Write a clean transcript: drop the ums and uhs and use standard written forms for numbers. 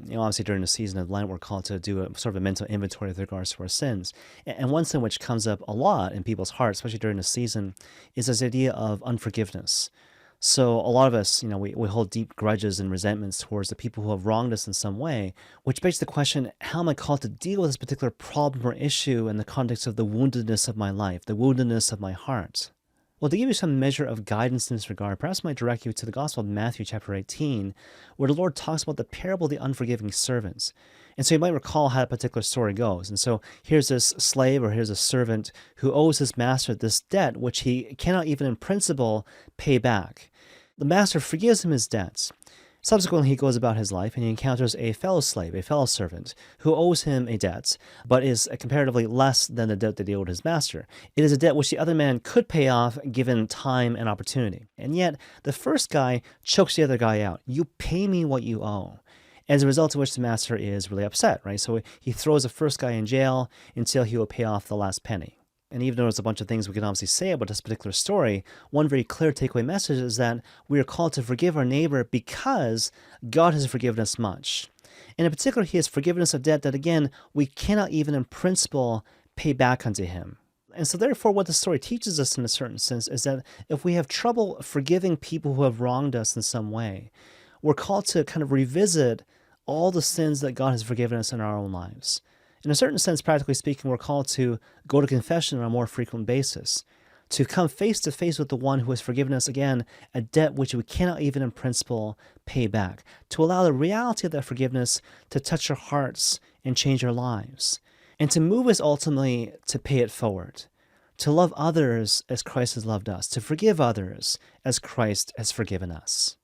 Obviously during the season of Lent, we're called to do a sort of a mental inventory with regards to our sins. And one sin which comes up a lot in people's hearts, especially during the season, is this idea of unforgiveness. So a lot of us, we hold deep grudges and resentments towards the people who have wronged us in some way, which begs the question, how am I called to deal with this particular problem or issue in the context of the woundedness of my life, the woundedness of my heart? Well, to give you some measure of guidance in this regard, perhaps I might direct you to the Gospel of Matthew chapter 18, where the Lord talks about the parable of the unforgiving servants. And so you might recall how a particular story goes. And so here's this slave or here's a servant who owes his master this debt, which he cannot even in principle pay back. The master forgives him his debts. Subsequently, he goes about his life and he encounters a fellow slave, a fellow servant, who owes him a debt, but is comparatively less than the debt that he owed his master. It is a debt which the other man could pay off given time and opportunity. And yet, the first guy chokes the other guy out. You pay me what you owe. As a result of which the master is really upset, right? So he throws the first guy in jail until he will pay off the last penny. And even though there's a bunch of things we can obviously say about this particular story, one very clear takeaway message is that we are called to forgive our neighbor because God has forgiven us much. And in particular, he has forgiven us of debt that, again, we cannot even in principle pay back unto him. And so therefore, what the story teaches us in a certain sense is that if we have trouble forgiving people who have wronged us in some way, we're called to kind of revisit all the sins that God has forgiven us in our own lives. In a certain sense, practically speaking, we're called to go to confession on a more frequent basis, to come face to face with the one who has forgiven us, again, a debt which we cannot even in principle pay back, to allow the reality of that forgiveness to touch our hearts and change our lives, and to move us ultimately to pay it forward, to love others as Christ has loved us, to forgive others as Christ has forgiven us.